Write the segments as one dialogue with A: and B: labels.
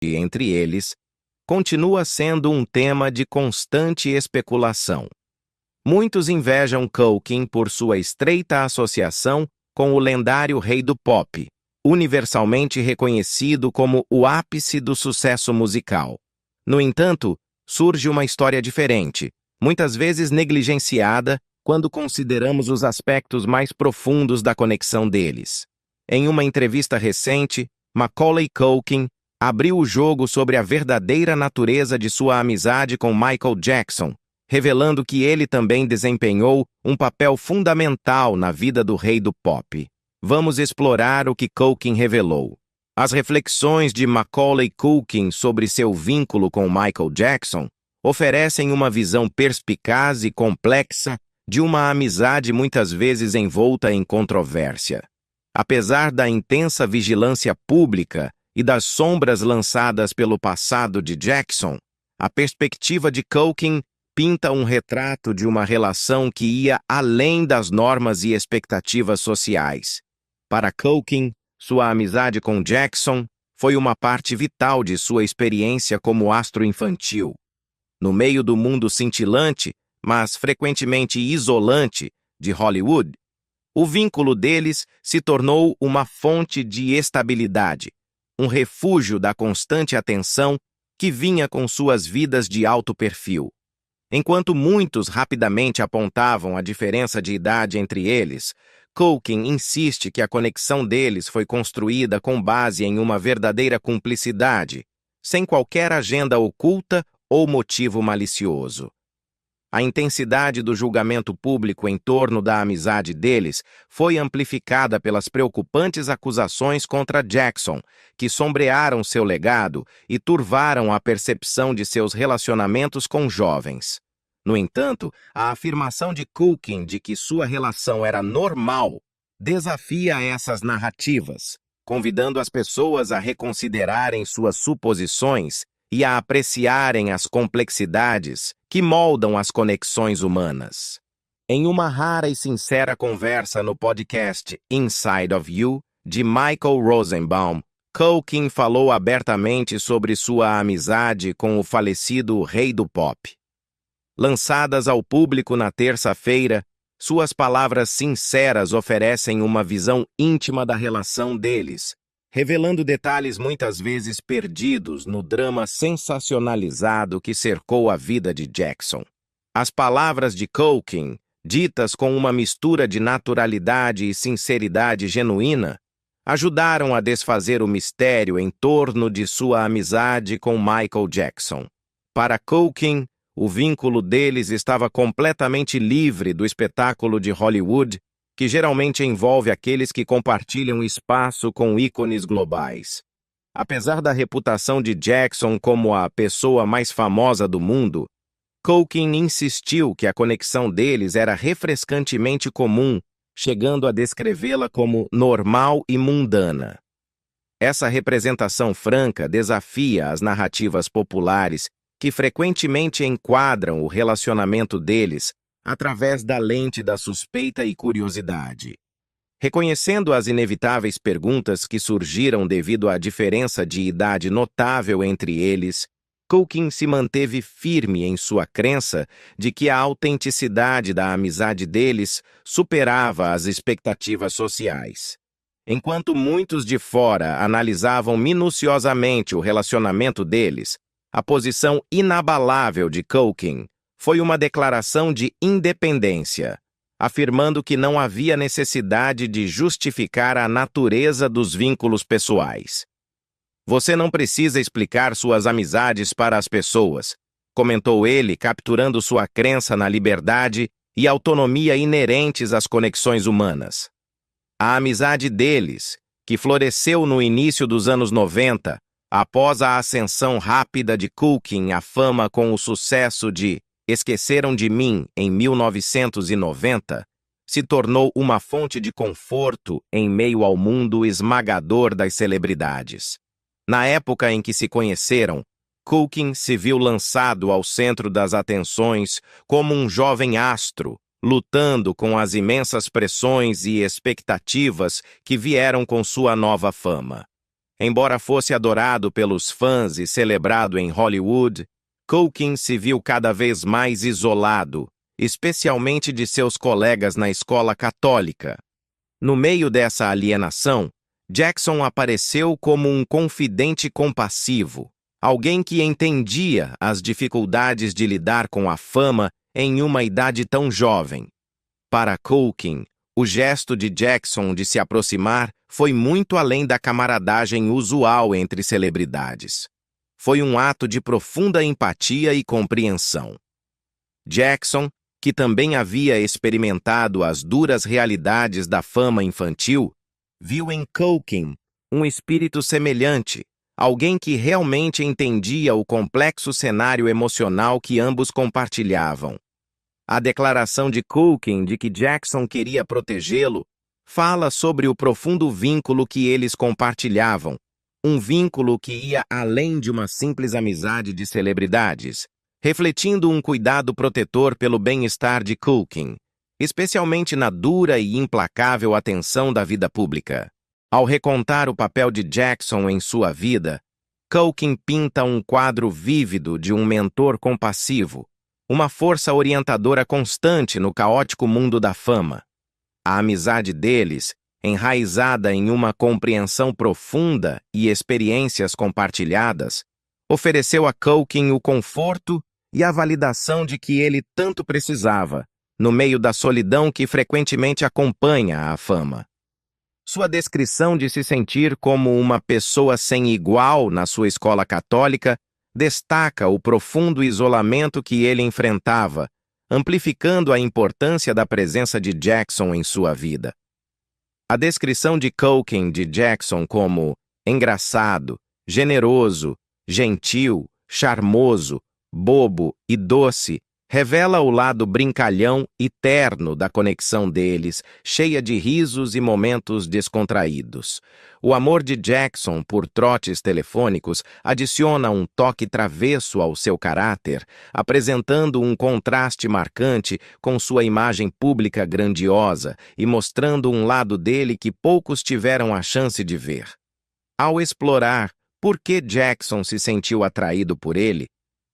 A: entre eles, continua sendo um tema de constante especulação. Muitos invejam Culkin por sua estreita associação com o lendário rei do pop, universalmente reconhecido como o ápice do sucesso musical. No entanto, surge uma história diferente, muitas vezes negligenciada quando consideramos os aspectos mais profundos da conexão deles. Em uma entrevista recente, Macaulay Culkin abriu o jogo sobre a verdadeira natureza de sua amizade com Michael Jackson, revelando que ele também desempenhou um papel fundamental na vida do rei do pop. Vamos explorar o que Culkin revelou. As reflexões de Macaulay Culkin sobre seu vínculo com Michael Jackson oferecem uma visão perspicaz e complexa de uma amizade muitas vezes envolta em controvérsia. Apesar da intensa vigilância pública e das sombras lançadas pelo passado de Jackson, a perspectiva de Culkin pinta um retrato de uma relação que ia além das normas e expectativas sociais. Para Culkin, sua amizade com Jackson foi uma parte vital de sua experiência como astro infantil. No meio do mundo cintilante, mas frequentemente isolante, de Hollywood, o vínculo deles se tornou uma fonte de estabilidade, um refúgio da constante atenção que vinha com suas vidas de alto perfil. Enquanto muitos rapidamente apontavam a diferença de idade entre eles, Culkin insiste que a conexão deles foi construída com base em uma verdadeira cumplicidade, sem qualquer agenda oculta ou motivo malicioso. A intensidade do julgamento público em torno da amizade deles foi amplificada pelas preocupantes acusações contra Jackson, que sombrearam seu legado e turvaram a percepção de seus relacionamentos com jovens. No entanto, a afirmação de Culkin de que sua relação era normal desafia essas narrativas, convidando as pessoas a reconsiderarem suas suposições e a apreciarem as complexidades que moldam as conexões humanas. Em uma rara e sincera conversa no podcast Inside of You, de Michael Rosenbaum, Culkin falou abertamente sobre sua amizade com o falecido rei do pop. Lançadas ao público na terça-feira, suas palavras sinceras oferecem uma visão íntima da relação deles, revelando detalhes muitas vezes perdidos no drama sensacionalizado que cercou a vida de Jackson. As palavras de Culkin, ditas com uma mistura de naturalidade e sinceridade genuína, ajudaram a desfazer o mistério em torno de sua amizade com Michael Jackson. Para Culkin, o vínculo deles estava completamente livre do espetáculo de Hollywood, que geralmente envolve aqueles que compartilham espaço com ícones globais. Apesar da reputação de Jackson como a pessoa mais famosa do mundo, Culkin insistiu que a conexão deles era refrescantemente comum, chegando a descrevê-la como normal e mundana. Essa representação franca desafia as narrativas populares que frequentemente enquadram o relacionamento deles através da lente da suspeita e curiosidade. Reconhecendo as inevitáveis perguntas que surgiram devido à diferença de idade notável entre eles, Culkin se manteve firme em sua crença de que a autenticidade da amizade deles superava as expectativas sociais. Enquanto muitos de fora analisavam minuciosamente o relacionamento deles, a posição inabalável de Culkin foi uma declaração de independência, afirmando que não havia necessidade de justificar a natureza dos vínculos pessoais. Você não precisa explicar suas amizades para as pessoas, comentou ele, capturando sua crença na liberdade e autonomia inerentes às conexões humanas. A amizade deles, que floresceu no início dos anos 90, após a ascensão rápida de Culkin à fama com o sucesso de Esqueceram de Mim, em 1990, se tornou uma fonte de conforto em meio ao mundo esmagador das celebridades. Na época em que se conheceram, Culkin se viu lançado ao centro das atenções como um jovem astro, lutando com as imensas pressões e expectativas que vieram com sua nova fama. Embora fosse adorado pelos fãs e celebrado em Hollywood, Culkin se viu cada vez mais isolado, especialmente de seus colegas na escola católica. No meio dessa alienação, Jackson apareceu como um confidente compassivo, alguém que entendia as dificuldades de lidar com a fama em uma idade tão jovem. Para Culkin, o gesto de Jackson de se aproximar foi muito além da camaradagem usual entre celebridades. Foi um ato de profunda empatia e compreensão. Jackson, que também havia experimentado as duras realidades da fama infantil, viu em Culkin um espírito semelhante, alguém que realmente entendia o complexo cenário emocional que ambos compartilhavam. A declaração de Culkin de que Jackson queria protegê-lo fala sobre o profundo vínculo que eles compartilhavam, um vínculo que ia além de uma simples amizade de celebridades, refletindo um cuidado protetor pelo bem-estar de Culkin, especialmente na dura e implacável atenção da vida pública. Ao recontar o papel de Jackson em sua vida, Culkin pinta um quadro vívido de um mentor compassivo, uma força orientadora constante no caótico mundo da fama. A amizade deles, enraizada em uma compreensão profunda e experiências compartilhadas, ofereceu a Culkin o conforto e a validação de que ele tanto precisava, no meio da solidão que frequentemente acompanha a fama. Sua descrição de se sentir como uma pessoa sem igual na sua escola católica destaca o profundo isolamento que ele enfrentava, amplificando a importância da presença de Jackson em sua vida. A descrição de Culkin de Jackson como engraçado, generoso, gentil, charmoso, bobo e doce revela o lado brincalhão e terno da conexão deles, cheia de risos e momentos descontraídos. O amor de Jackson por trotes telefônicos adiciona um toque travesso ao seu caráter, apresentando um contraste marcante com sua imagem pública grandiosa e mostrando um lado dele que poucos tiveram a chance de ver. Ao explorar por que Jackson se sentiu atraído por ele,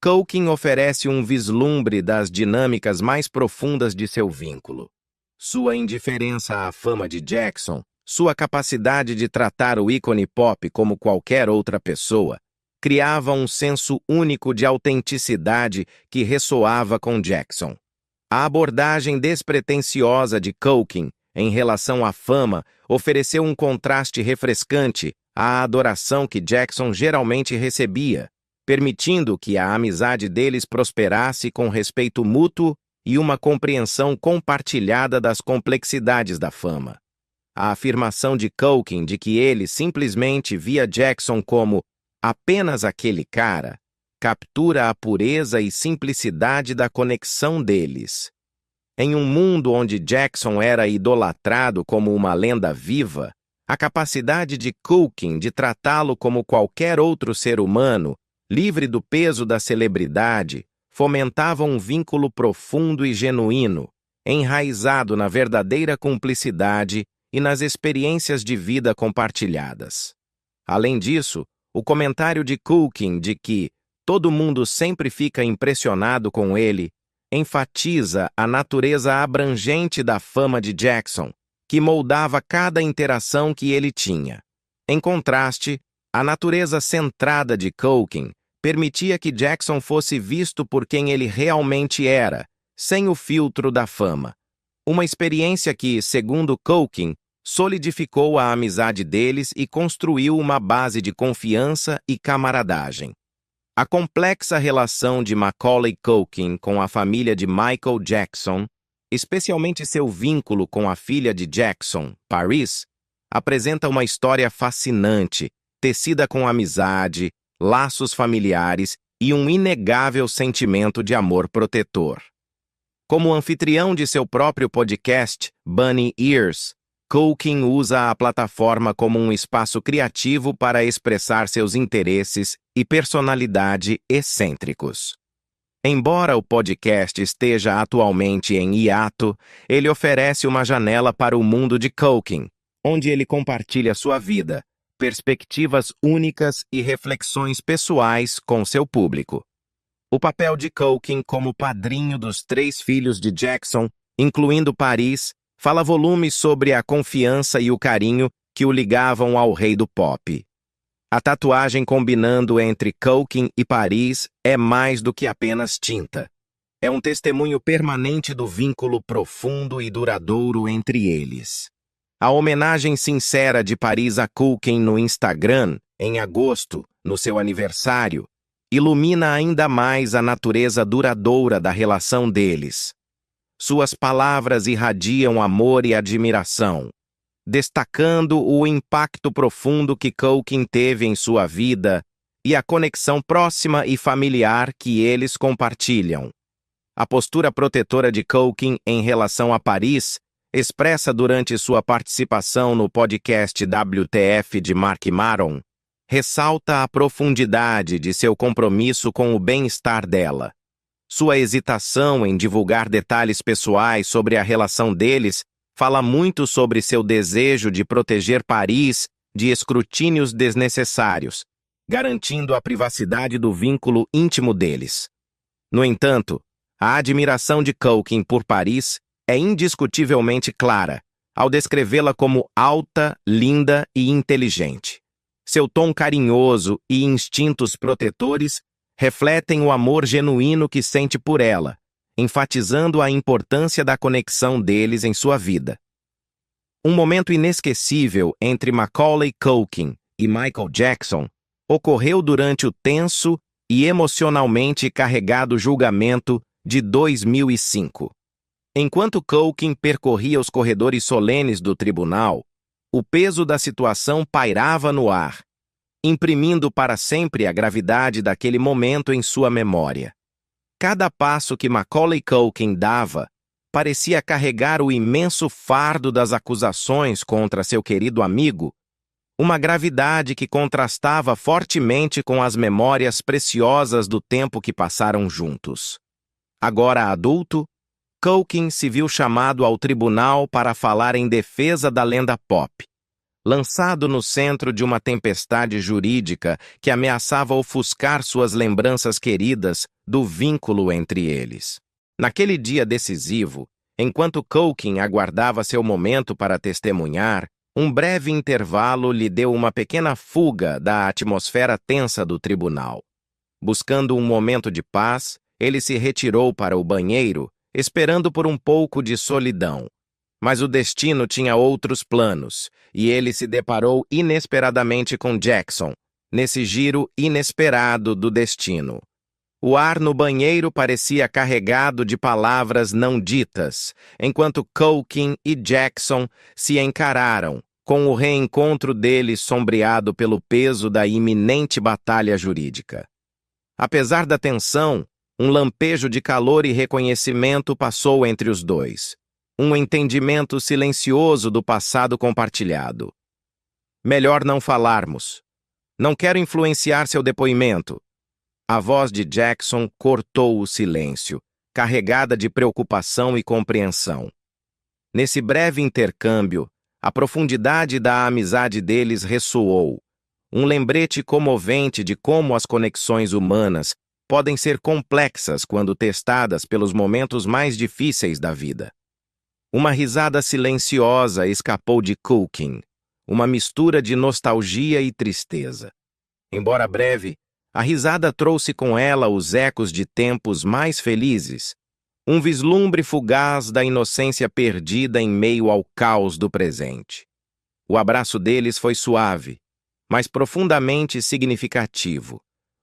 A: Culkin oferece um vislumbre das dinâmicas mais profundas de seu vínculo. Sua indiferença à fama de Jackson, sua capacidade de tratar o ícone pop como qualquer outra pessoa, criava um senso único de autenticidade que ressoava com Jackson. A abordagem despretensiosa de Culkin em relação à fama ofereceu um contraste refrescante à adoração que Jackson geralmente recebia, permitindo que a amizade deles prosperasse com respeito mútuo e uma compreensão compartilhada das complexidades da fama. A afirmação de Culkin de que ele simplesmente via Jackson como apenas aquele cara captura a pureza e simplicidade da conexão deles. Em um mundo onde Jackson era idolatrado como uma lenda viva, a capacidade de Culkin de tratá-lo como qualquer outro ser humano, livre do peso da celebridade, fomentava um vínculo profundo e genuíno, enraizado na verdadeira cumplicidade e nas experiências de vida compartilhadas. Além disso, o comentário de Culkin de que todo mundo sempre fica impressionado com ele enfatiza a natureza abrangente da fama de Jackson, que moldava cada interação que ele tinha. Em contraste, a natureza centrada de Culkin permitia que Jackson fosse visto por quem ele realmente era, sem o filtro da fama. Uma experiência que, segundo Culkin, solidificou a amizade deles e construiu uma base de confiança e camaradagem. A complexa relação de Macaulay Culkin com a família de Michael Jackson, especialmente seu vínculo com a filha de Jackson, Paris, apresenta uma história fascinante, tecida com amizade, laços familiares e um inegável sentimento de amor protetor. Como anfitrião de seu próprio podcast, Bunny Ears, Culkin usa a plataforma como um espaço criativo para expressar seus interesses e personalidade excêntricos. Embora o podcast esteja atualmente em hiato, ele oferece uma janela para o mundo de Culkin, onde ele compartilha sua vida, perspectivas únicas e reflexões pessoais com seu público. O papel de Culkin como padrinho dos 3 filhos de Jackson, incluindo Paris, fala volumes sobre a confiança e o carinho que o ligavam ao rei do pop. A tatuagem combinando entre Culkin e Paris é mais do que apenas tinta. É um testemunho permanente do vínculo profundo e duradouro entre eles. A homenagem sincera de Paris a Culkin no Instagram, em agosto, no seu aniversário, ilumina ainda mais a natureza duradoura da relação deles. Suas palavras irradiam amor e admiração, destacando o impacto profundo que Culkin teve em sua vida e a conexão próxima e familiar que eles compartilham. A postura protetora de Culkin em relação a Paris, expressa durante sua participação no podcast WTF de Marc Maron, ressalta a profundidade de seu compromisso com o bem-estar dela. Sua hesitação em divulgar detalhes pessoais sobre a relação deles fala muito sobre seu desejo de proteger Paris de escrutínios desnecessários, garantindo a privacidade do vínculo íntimo deles. No entanto, a admiração de Culkin por Paris é indiscutivelmente clara, ao descrevê-la como alta, linda e inteligente. Seu tom carinhoso e instintos protetores refletem o amor genuíno que sente por ela, enfatizando a importância da conexão deles em sua vida. Um momento inesquecível entre Macaulay Culkin e Michael Jackson ocorreu durante o tenso e emocionalmente carregado julgamento de 2005. Enquanto Culkin percorria os corredores solenes do tribunal, o peso da situação pairava no ar, imprimindo para sempre a gravidade daquele momento em sua memória. Cada passo que Macaulay Culkin dava parecia carregar o imenso fardo das acusações contra seu querido amigo, uma gravidade que contrastava fortemente com as memórias preciosas do tempo que passaram juntos. Agora adulto, Culkin se viu chamado ao tribunal para falar em defesa da lenda pop, lançado no centro de uma tempestade jurídica que ameaçava ofuscar suas lembranças queridas do vínculo entre eles. Naquele dia decisivo, enquanto Culkin aguardava seu momento para testemunhar, um breve intervalo lhe deu uma pequena fuga da atmosfera tensa do tribunal. Buscando um momento de paz, ele se retirou para o banheiro, esperando por um pouco de solidão. Mas o destino tinha outros planos, e ele se deparou inesperadamente com Jackson, nesse giro inesperado do destino. O ar no banheiro parecia carregado de palavras não ditas, enquanto Culkin e Jackson se encararam, com o reencontro deles sombreado pelo peso da iminente batalha jurídica. Apesar da tensão, um lampejo de calor e reconhecimento passou entre os dois. Um entendimento silencioso do passado compartilhado. Melhor não falarmos. Não quero influenciar seu depoimento. A voz de Jackson cortou o silêncio, carregada de preocupação e compreensão. Nesse breve intercâmbio, a profundidade da amizade deles ressoou, um lembrete comovente de como as conexões humanas podem ser complexas quando testadas pelos momentos mais difíceis da vida. Uma risada silenciosa escapou de Culkin, uma mistura de nostalgia e tristeza. Embora breve, a risada trouxe com ela os ecos de tempos mais felizes, um vislumbre fugaz da inocência perdida em meio ao caos do presente. O abraço deles foi suave, mas profundamente significativo,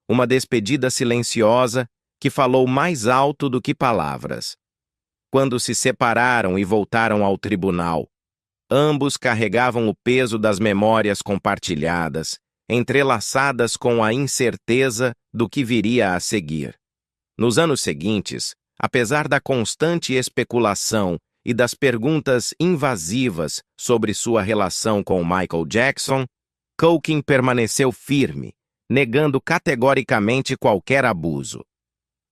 A: uma despedida silenciosa que falou mais alto do que palavras. Quando se separaram e voltaram ao tribunal, ambos carregavam o peso das memórias compartilhadas, entrelaçadas com a incerteza do que viria a seguir. Nos anos seguintes, apesar da constante especulação e das perguntas invasivas sobre sua relação com Michael Jackson, Culkin permaneceu firme, negando categoricamente qualquer abuso.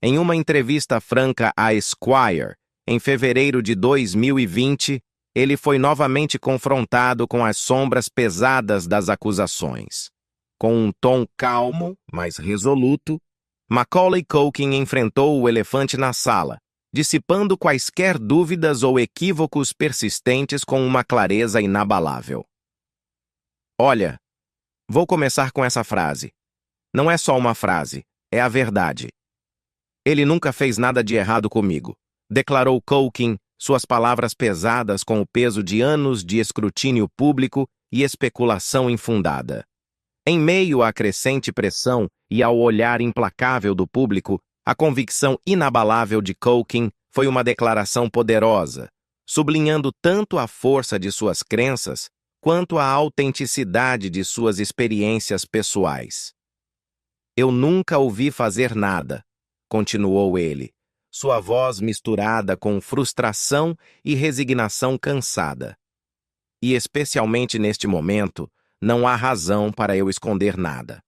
A: Em uma entrevista franca à Esquire, em fevereiro de 2020, ele foi novamente confrontado com as sombras pesadas das acusações. Com um tom calmo, mas resoluto, Macaulay Culkin enfrentou o elefante na sala, dissipando quaisquer dúvidas ou equívocos persistentes com uma clareza inabalável. Olha, vou começar com essa frase. Não é só uma frase, é a verdade. Ele nunca fez nada de errado comigo, declarou Culkin, suas palavras pesadas com o peso de anos de escrutínio público e especulação infundada. Em meio à crescente pressão e ao olhar implacável do público, a convicção inabalável de Culkin foi uma declaração poderosa, sublinhando tanto a força de suas crenças quanto a autenticidade de suas experiências pessoais. Eu nunca o vi fazer nada, continuou ele, sua voz misturada com frustração e resignação cansada. E especialmente neste momento, não há razão para eu esconder nada.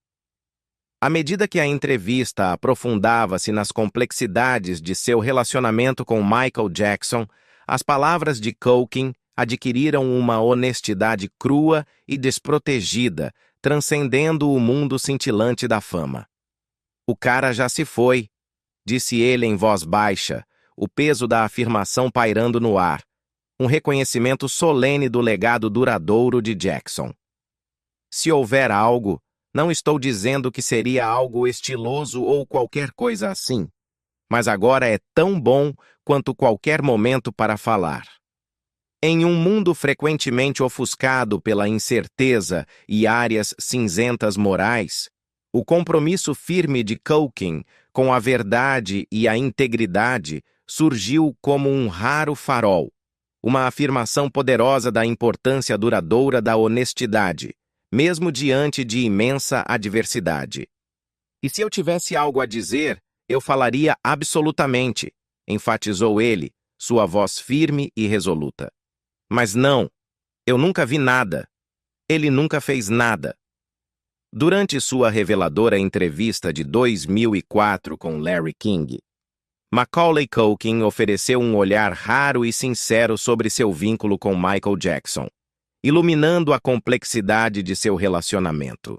A: À medida que a entrevista aprofundava-se nas complexidades de seu relacionamento com Michael Jackson, as palavras de Culkin adquiriram uma honestidade crua e desprotegida, transcendendo o mundo cintilante da fama. O cara já se foi, disse ele em voz baixa, o peso da afirmação pairando no ar, um reconhecimento solene do legado duradouro de Jackson. Se houver algo, não estou dizendo que seria algo estiloso ou qualquer coisa assim, mas agora é tão bom quanto qualquer momento para falar. Em um mundo frequentemente ofuscado pela incerteza e áreas cinzentas morais, o compromisso firme de Culkin com a verdade e a integridade surgiu como um raro farol, uma afirmação poderosa da importância duradoura da honestidade, mesmo diante de imensa adversidade. E se eu tivesse algo a dizer, eu falaria absolutamente, enfatizou ele, sua voz firme e resoluta. Mas não, eu nunca vi nada. Ele nunca fez nada. Durante sua reveladora entrevista de 2004 com Larry King, Macaulay Culkin ofereceu um olhar raro e sincero sobre seu vínculo com Michael Jackson, iluminando a complexidade de seu relacionamento.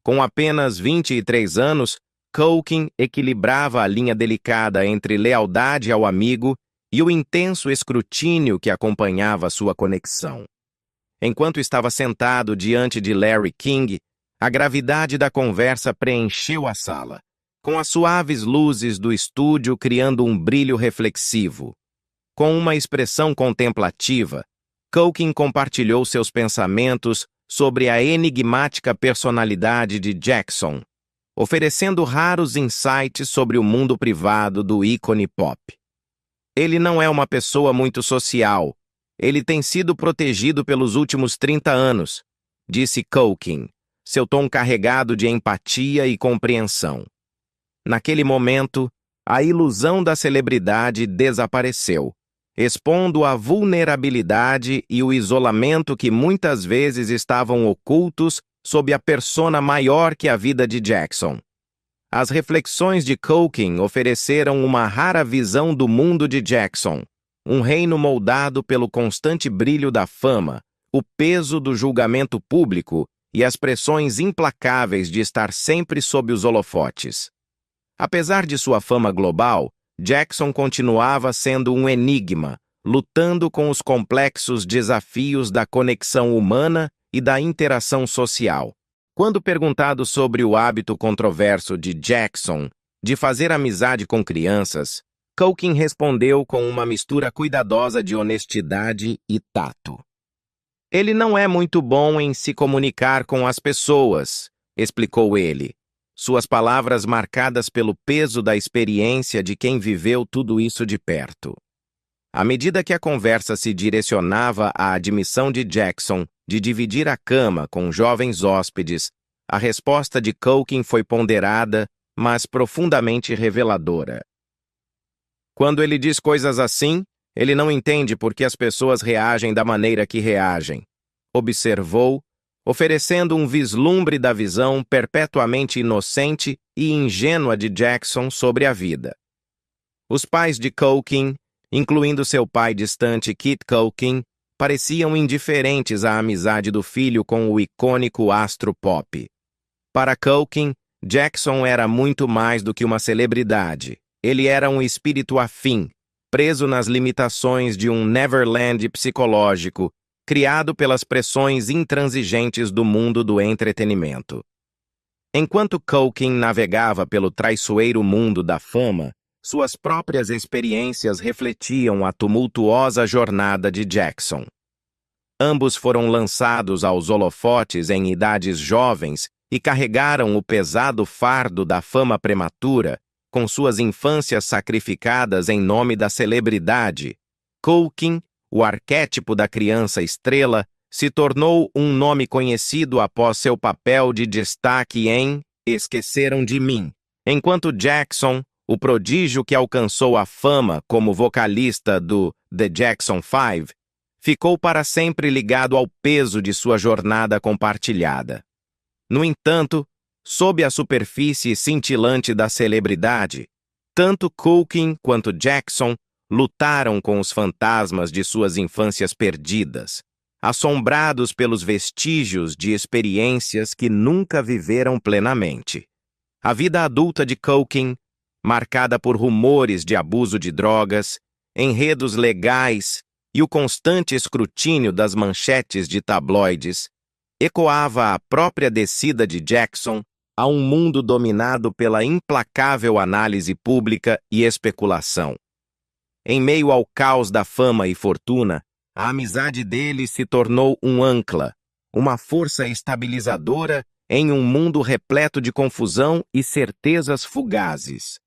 A: Com apenas 23 anos, Culkin equilibrava a linha delicada entre lealdade ao amigo e o intenso escrutínio que acompanhava sua conexão. Enquanto estava sentado diante de Larry King, a gravidade da conversa preencheu a sala, com as suaves luzes do estúdio criando um brilho reflexivo. Com uma expressão contemplativa, Culkin compartilhou seus pensamentos sobre a enigmática personalidade de Jackson, oferecendo raros insights sobre o mundo privado do ícone pop. Ele não é uma pessoa muito social. Ele tem sido protegido pelos últimos 30 anos, disse Culkin, seu tom carregado de empatia e compreensão. Naquele momento, a ilusão da celebridade desapareceu, expondo a vulnerabilidade e o isolamento que muitas vezes estavam ocultos sob a persona maior que a vida de Jackson. As reflexões de Culkin ofereceram uma rara visão do mundo de Jackson, um reino moldado pelo constante brilho da fama, o peso do julgamento público e as pressões implacáveis de estar sempre sob os holofotes. Apesar de sua fama global, Jackson continuava sendo um enigma, lutando com os complexos desafios da conexão humana e da interação social. Quando perguntado sobre o hábito controverso de Jackson de fazer amizade com crianças, Culkin respondeu com uma mistura cuidadosa de honestidade e tato. Ele não é muito bom em se comunicar com as pessoas, explicou ele, suas palavras marcadas pelo peso da experiência de quem viveu tudo isso de perto. À medida que a conversa se direcionava à admissão de Jackson de dividir a cama com jovens hóspedes, a resposta de Culkin foi ponderada, mas profundamente reveladora. Quando ele diz coisas assim, ele não entende por que as pessoas reagem da maneira que reagem, observou, oferecendo um vislumbre da visão perpetuamente inocente e ingênua de Jackson sobre a vida. Os pais de Culkin, incluindo seu pai distante Kit Culkin, pareciam indiferentes à amizade do filho com o icônico astro pop. Para Culkin, Jackson era muito mais do que uma celebridade. Ele era um espírito afim, preso nas limitações de um Neverland psicológico, criado pelas pressões intransigentes do mundo do entretenimento. Enquanto Culkin navegava pelo traiçoeiro mundo da fama, suas próprias experiências refletiam a tumultuosa jornada de Jackson. Ambos foram lançados aos holofotes em idades jovens e carregaram o pesado fardo da fama prematura, com suas infâncias sacrificadas em nome da celebridade. Culkin, o arquétipo da criança estrela, se tornou um nome conhecido após seu papel de destaque em Esqueceram de Mim, enquanto Jackson, o prodígio que alcançou a fama como vocalista do The Jackson 5, ficou para sempre ligado ao peso de sua jornada compartilhada. No entanto, sob a superfície cintilante da celebridade, tanto Culkin quanto Jackson lutaram com os fantasmas de suas infâncias perdidas, assombrados pelos vestígios de experiências que nunca viveram plenamente. A vida adulta de Culkin, marcada por rumores de abuso de drogas, enredos legais e o constante escrutínio das manchetes de tabloides, ecoava a própria descida de Jackson a um mundo dominado pela implacável análise pública e especulação. Em meio ao caos da fama e fortuna, a amizade dele se tornou um ancla, uma força estabilizadora em um mundo repleto de confusão e certezas fugazes.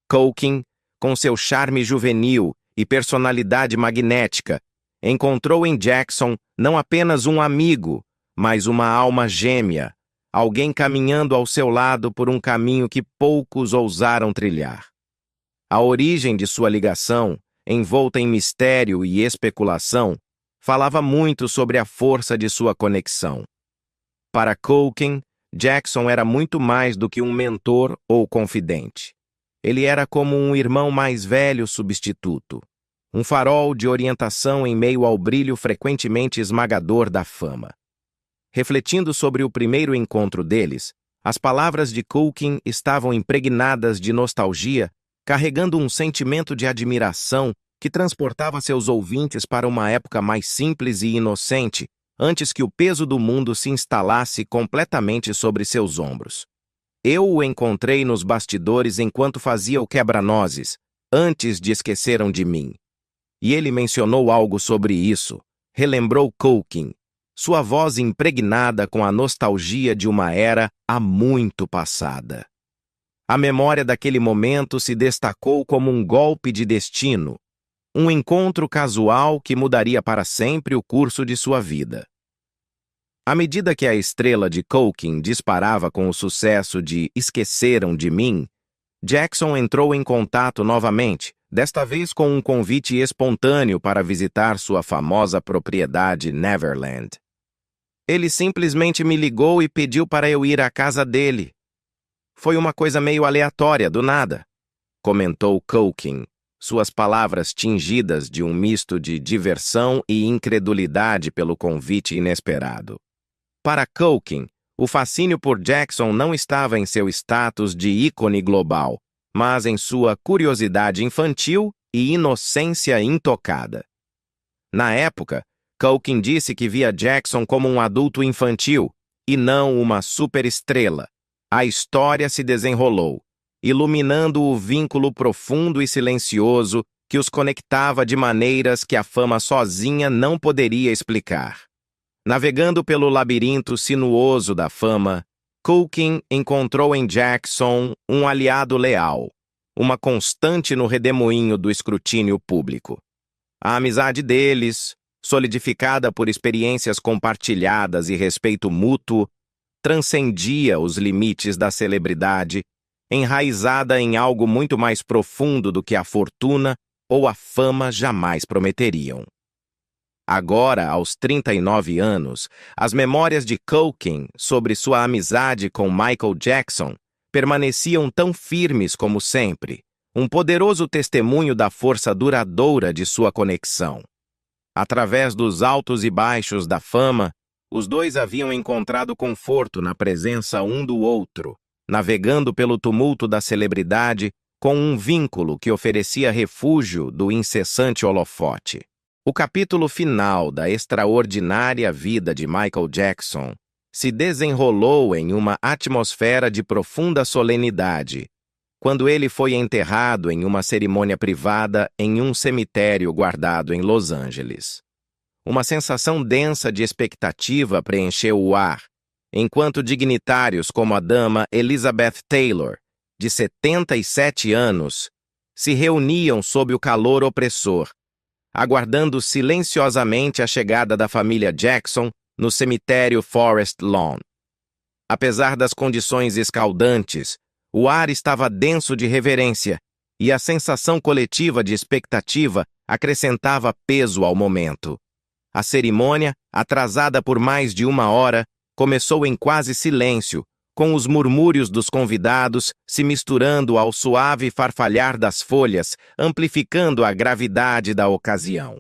A: Culkin, com seu charme juvenil e personalidade magnética, encontrou em Jackson não apenas um amigo, mas uma alma gêmea, alguém caminhando ao seu lado por um caminho que poucos ousaram trilhar. A origem de sua ligação, envolta em mistério e especulação, falava muito sobre a força de sua conexão. Para Culkin, Jackson era muito mais do que um mentor ou confidente. Ele era como um irmão mais velho substituto, um farol de orientação em meio ao brilho frequentemente esmagador da fama. Refletindo sobre o primeiro encontro deles, as palavras de Culkin estavam impregnadas de nostalgia, carregando um sentimento de admiração que transportava seus ouvintes para uma época mais simples e inocente, antes que o peso do mundo se instalasse completamente sobre seus ombros. Eu o encontrei nos bastidores enquanto fazia o quebra-nozes, antes de Esqueceram de Mim. E ele mencionou algo sobre isso, relembrou Culkin, sua voz impregnada com a nostalgia de uma era há muito passada. A memória daquele momento se destacou como um golpe de destino, um encontro casual que mudaria para sempre o curso de sua vida. À medida que a estrela de Culkin disparava com o sucesso de Esqueceram de Mim, Jackson entrou em contato novamente, desta vez com um convite espontâneo para visitar sua famosa propriedade Neverland. Ele simplesmente me ligou e pediu para eu ir à casa dele. Foi uma coisa meio aleatória, do nada, comentou Culkin, suas palavras tingidas de um misto de diversão e incredulidade pelo convite inesperado. Para Culkin, o fascínio por Jackson não estava em seu status de ícone global, mas em sua curiosidade infantil e inocência intocada. Na época, Culkin disse que via Jackson como um adulto infantil e não uma superestrela. A história se desenrolou, iluminando o vínculo profundo e silencioso que os conectava de maneiras que a fama sozinha não poderia explicar. Navegando pelo labirinto sinuoso da fama, Culkin encontrou em Jackson um aliado leal, uma constante no redemoinho do escrutínio público. A amizade deles, solidificada por experiências compartilhadas e respeito mútuo, transcendia os limites da celebridade, enraizada em algo muito mais profundo do que a fortuna ou a fama jamais prometeriam. Agora, aos 39 anos, as memórias de Culkin sobre sua amizade com Michael Jackson permaneciam tão firmes como sempre, um poderoso testemunho da força duradoura de sua conexão. Através dos altos e baixos da fama, os dois haviam encontrado conforto na presença um do outro, navegando pelo tumulto da celebridade com um vínculo que oferecia refúgio do incessante holofote. O capítulo final da extraordinária vida de Michael Jackson se desenrolou em uma atmosfera de profunda solenidade, quando ele foi enterrado em uma cerimônia privada em um cemitério guardado em Los Angeles. Uma sensação densa de expectativa preencheu o ar, enquanto dignitários como a dama Elizabeth Taylor, de 77 anos, se reuniam sob o calor opressor, aguardando silenciosamente a chegada da família Jackson no cemitério Forest Lawn. Apesar das condições escaldantes, o ar estava denso de reverência e a sensação coletiva de expectativa acrescentava peso ao momento. A cerimônia, atrasada por mais de 1 hora, começou em quase silêncio, com os murmúrios dos convidados se misturando ao suave farfalhar das folhas, amplificando a gravidade da ocasião.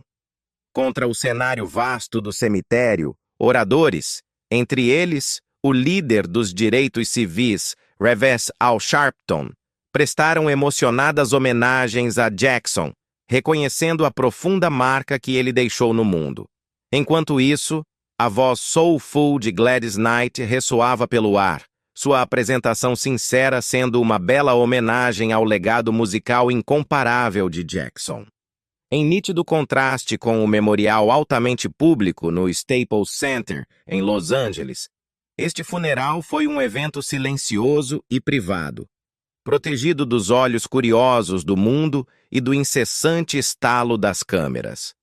A: Contra o cenário vasto do cemitério, oradores, entre eles o líder dos direitos civis, Reverend Al Sharpton, prestaram emocionadas homenagens a Jackson, reconhecendo a profunda marca que ele deixou no mundo. Enquanto isso, a voz soulful de Gladys Knight ressoava pelo ar, sua apresentação sincera sendo uma bela homenagem ao legado musical incomparável de Jackson. Em nítido contraste com o memorial altamente público no Staples Center, em Los Angeles, este funeral foi um evento silencioso e privado, protegido dos olhos curiosos do mundo e do incessante estalo das câmeras.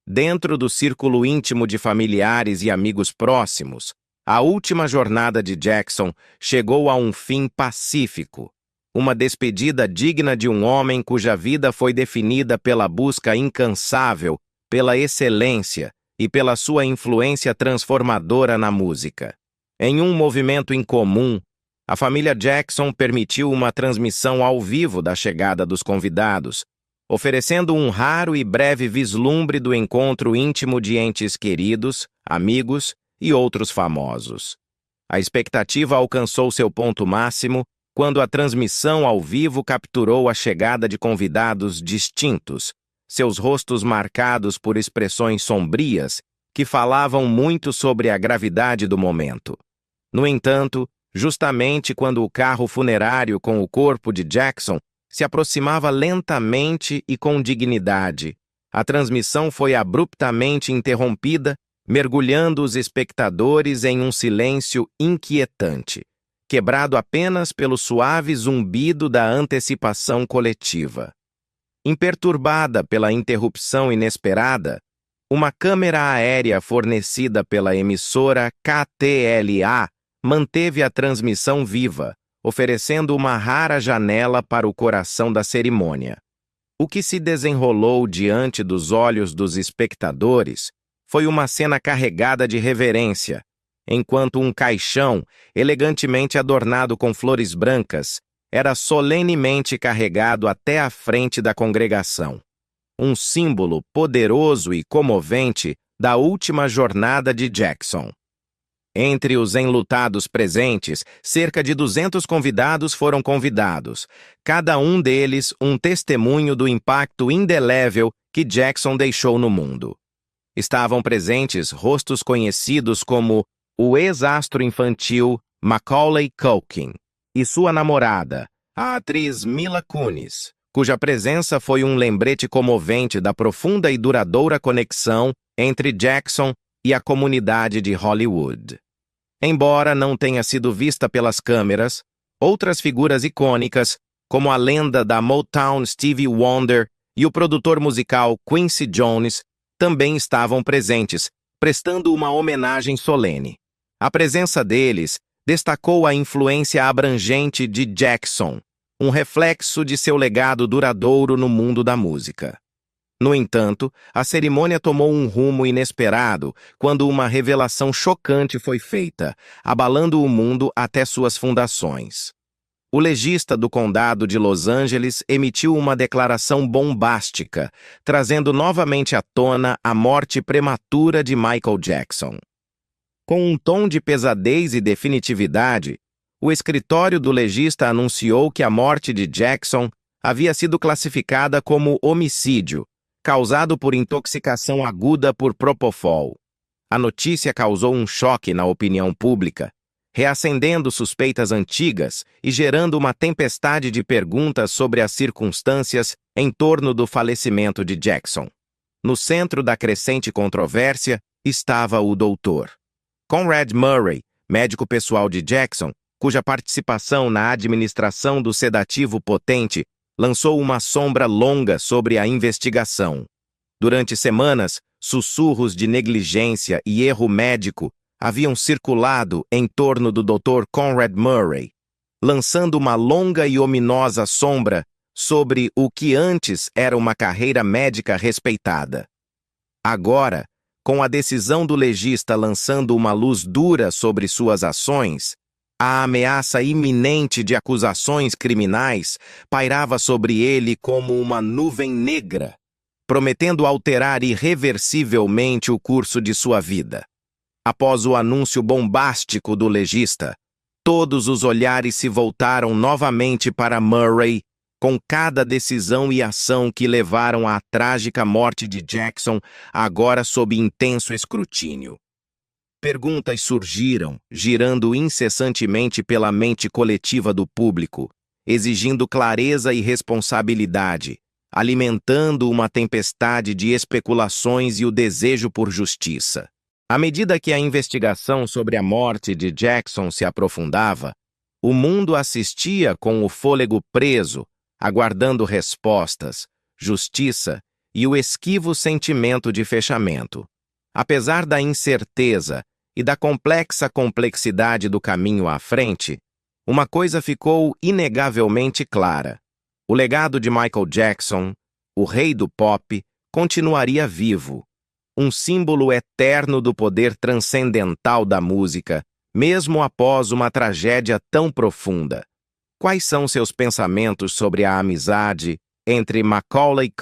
A: Dentro do círculo íntimo de familiares e amigos próximos, a última jornada de Jackson chegou a um fim pacífico, uma despedida digna de um homem cuja vida foi definida pela busca incansável, pela excelência e pela sua influência transformadora na música. Em um movimento incomum, a família Jackson permitiu uma transmissão ao vivo da chegada dos convidados, oferecendo um raro e breve vislumbre do encontro íntimo de entes queridos, amigos e outros famosos. A expectativa alcançou seu ponto máximo quando a transmissão ao vivo capturou a chegada de convidados distintos, seus rostos marcados por expressões sombrias que falavam muito sobre a gravidade do momento. No entanto, justamente quando o carro funerário com o corpo de Jackson se aproximava lentamente e com dignidade, a transmissão foi abruptamente interrompida, mergulhando os espectadores em um silêncio inquietante, quebrado apenas pelo suave zumbido da antecipação coletiva. Imperturbada pela interrupção inesperada, uma câmera aérea fornecida pela emissora KTLA manteve a transmissão viva, oferecendo uma rara janela para o coração da cerimônia. O que se desenrolou diante dos olhos dos espectadores foi uma cena carregada de reverência, enquanto um caixão, elegantemente adornado com flores brancas, era solenemente carregado até a frente da congregação. Um símbolo poderoso e comovente da última jornada de Jackson. Entre os enlutados presentes, cerca de 200 convidados foram convidados, cada um deles um testemunho do impacto indelével que Jackson deixou no mundo. Estavam presentes rostos conhecidos como o ex-astro infantil Macaulay Culkin e sua namorada, a atriz Mila Kunis, cuja presença foi um lembrete comovente da profunda e duradoura conexão entre Jackson e a comunidade de Hollywood. Embora não tenha sido vista pelas câmeras, outras figuras icônicas, como a lenda da Motown Stevie Wonder e o produtor musical Quincy Jones, também estavam presentes, prestando uma homenagem solene. A presença deles destacou a influência abrangente de Jackson, um reflexo de seu legado duradouro no mundo da música. No entanto, a cerimônia tomou um rumo inesperado quando uma revelação chocante foi feita, abalando o mundo até suas fundações. O legista do condado de Los Angeles emitiu uma declaração bombástica, trazendo novamente à tona a morte prematura de Michael Jackson. Com um tom de pesadez e definitividade, o escritório do legista anunciou que a morte de Jackson havia sido classificada como homicídio, causado por intoxicação aguda por propofol. A notícia causou um choque na opinião pública, reacendendo suspeitas antigas e gerando uma tempestade de perguntas sobre as circunstâncias em torno do falecimento de Jackson. No centro da crescente controvérsia estava o Dr. Conrad Murray, médico pessoal de Jackson, cuja participação na administração do sedativo potente lançou uma sombra longa sobre a investigação. Durante semanas, sussurros de negligência e erro médico haviam circulado em torno do Dr. Conrad Murray, lançando uma longa e ominosa sombra sobre o que antes era uma carreira médica respeitada. Agora, com a decisão do legista lançando uma luz dura sobre suas ações, a ameaça iminente de acusações criminais pairava sobre ele como uma nuvem negra, prometendo alterar irreversivelmente o curso de sua vida. Após o anúncio bombástico do legista, todos os olhares se voltaram novamente para Murray, com cada decisão e ação que levaram à trágica morte de Jackson, agora sob intenso escrutínio. Perguntas surgiram, girando incessantemente pela mente coletiva do público, exigindo clareza e responsabilidade, alimentando uma tempestade de especulações e o desejo por justiça. À medida que a investigação sobre a morte de Jackson se aprofundava, o mundo assistia com o fôlego preso, aguardando respostas, justiça e o esquivo sentimento de fechamento. Apesar da incerteza e da complexa complexidade do caminho à frente, uma coisa ficou inegavelmente clara. O legado de Michael Jackson, o rei do pop, continuaria vivo, um símbolo eterno do poder transcendental da música, mesmo após uma tragédia tão profunda. Quais são seus pensamentos sobre a amizade entre Macaulay Culkin